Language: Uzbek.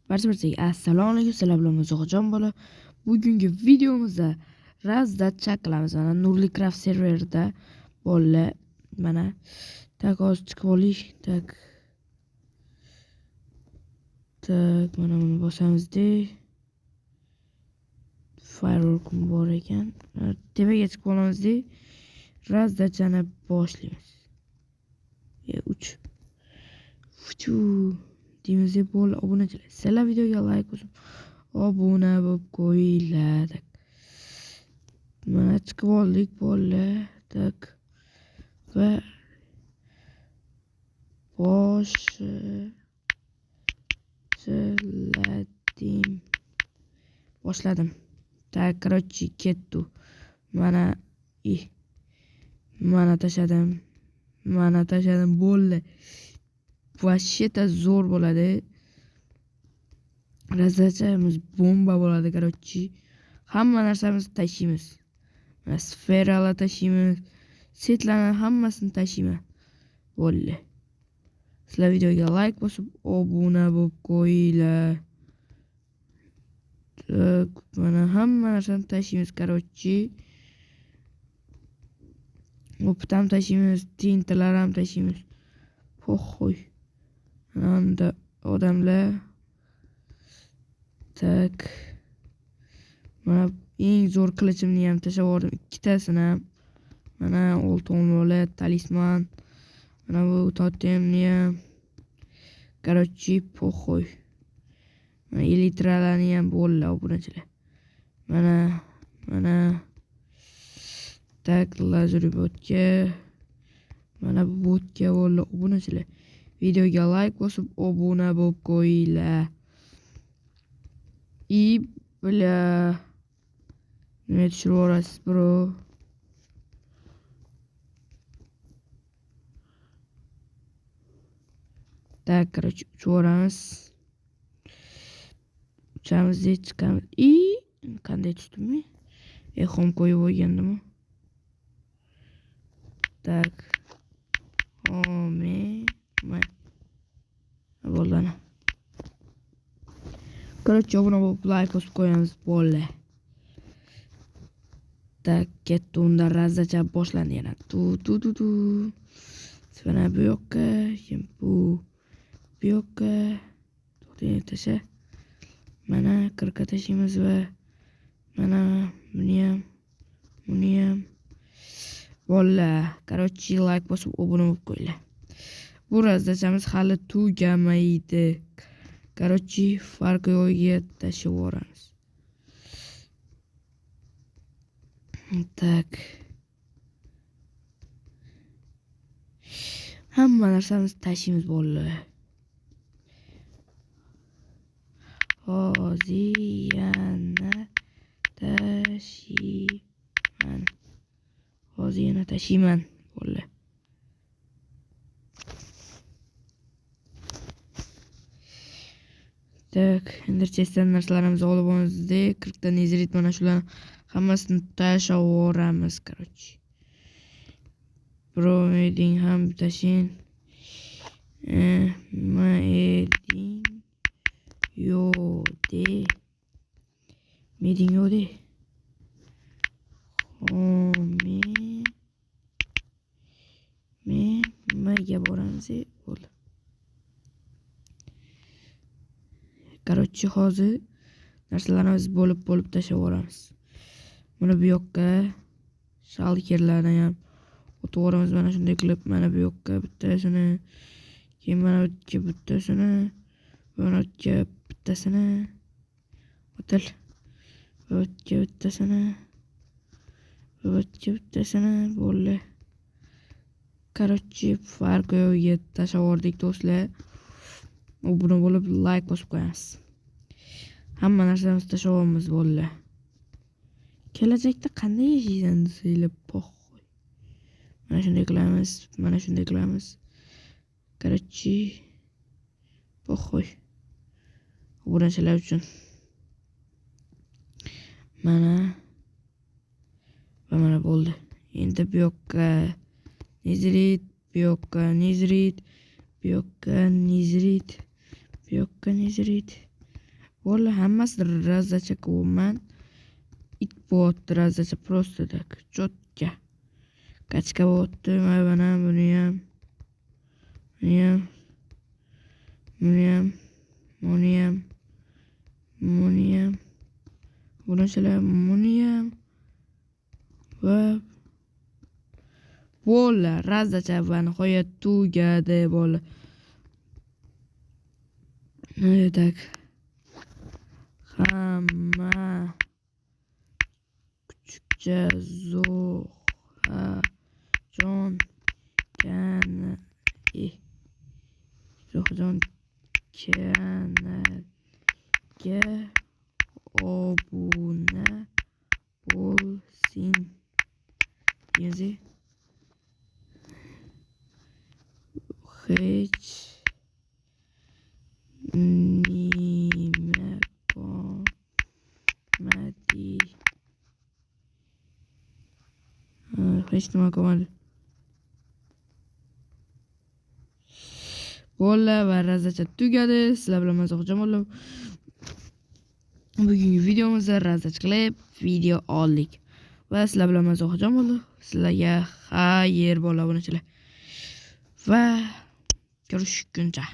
Barchaga assalomu alaykum, sizlar bilan Muzoqjon bola. Bugungi videomizda Razda chaqilamiz. Mana Nurli Craft serverida bolalar mana tak hozir chiqib olish. Tak mana buni bosamiz-da. Firework bor ekan. Tepaga chiqib olamiz-da. Razdachani boshlaymiz. 3 deymiz deb bo'ldi. Obunachilar, sizlar videoga like bosib, obuna bo'lib qo'yinglar. Mana chiqib oldik bolalar. Tak va boshladim. Tak, короче, ketdi. Mana tashladim bo'ldi. Vasheta zo'r bo'ladi. Razachamiz bomba bo'ladi, короче. Hamma narsamizni tashlaymiz. Mana sferalar tashlaymiz. Setlarni hammasini tashlayman. Bo'ldi. Sizlar videoga like bosib, obuna bo'lib qo'yinglar. Mana hamma narsani tashlaymiz, короче. O'pitam tashlaymiz, tintalar ham tashlaymiz. Po'xo'y. Anda odamlar. Tak. Mana eng zo'r qilichimni ham tashlab yubordim, ikkitasini ham. Mana oltin mo'lat, talisman. Mana bu totemni ham. Короче, po'xo'y. Mana elitralarni ham bo'ldi, obunachilar. Mana tak, lazuri botga. Mana bu botga bo'ldi, obunachilar. Videoga like bosib, obuna bo'lib qo'yinglar. Bля. Nima tushirib yuborasiz, bro? Tak, короче, uchib uchamiz deb chiqamiz. Qanday tushdimmi? Xom qo'yib o'ygandim. Tak. Bo'ldi. Короче, obuna bo'lib like bosib qo'yamiz, bo'ldi. Tak, ketdi unda razzacha boshlandi yana. Mana bu yoqqa, bu yoqqa. To'xtang, tasha. Mana qirqa tashlaymiz va mana buni ham. Bo'ldi. Короче, like bosib obuna bo'lib qo'yinglar. Bu razdachamiz hali tugamaydi. Короче, farqi yo'qga tashlab yuboramiz. Tak. Hamma narsamizni tashlaymiz, bo'ldi. Hozir yana tashlayman. Bo'ldi. Tak, ender chestdan narsalarimizni olib olamiz-da, 40 ta nezrit, mana shularni hammasini tashlab yuboramiz, короче. Meding ham tashing. Meding yo'de. Nimaga boramiz? Bo'ldi. Короче, hozir narsalarimizni bo'lib tashlab yuboramiz. Mana bu yoqqa shalkerlarni ham o'tib yuboramiz. Mana shunday qilib, mana bu yoqqa bittasini, keyin mana bu yoqqa bittasini, mana bu yoqqa bittasini, o'til. Bu yoqqa bittasini, bo'ldi. Короче, farqi yo'qga tashlab yubordik, do'stlar. Obuna bo'lib like bosib qo'yamiz. Hamma narsamizni tashlab olamiz, bo'ldi. Kelajakda qanday yashaysan desanglar, po'xo'y. Mana shunday qilamiz. Короче, po'xo'y. Obunachilar uchun. Mana bo'ldi. Endi bu yoqqa nezrit, bu yoqqa nezrit, bu yoqqa nezrit, bu yoqqa nezrit, Bolalar hammasi razzacha qilyapman. It bo'lyapti razzacha просто так. Cho'tka. Kachka bo'lyapti. Mana buni ham. Buni ham. Buni ham. Bunchalar buni ham. Va bolalar razzacha va nihoyat tugadi bolalar. Так. Hamma kuchukcha Zo'rjon kanalga obuna bo'lsin. Hech nima qolmadi. Hech nima qolmadi. Bolalar va razzacha tugadi. Sizlar bilan Mazoqjon bo'lib. Bugungi videomizda razzacha qilib video oldik. Va sizlar bilan Mazoqjon bo'lib. Sizlarga xayr bolalar bunachalar. Va ko'rishguncha.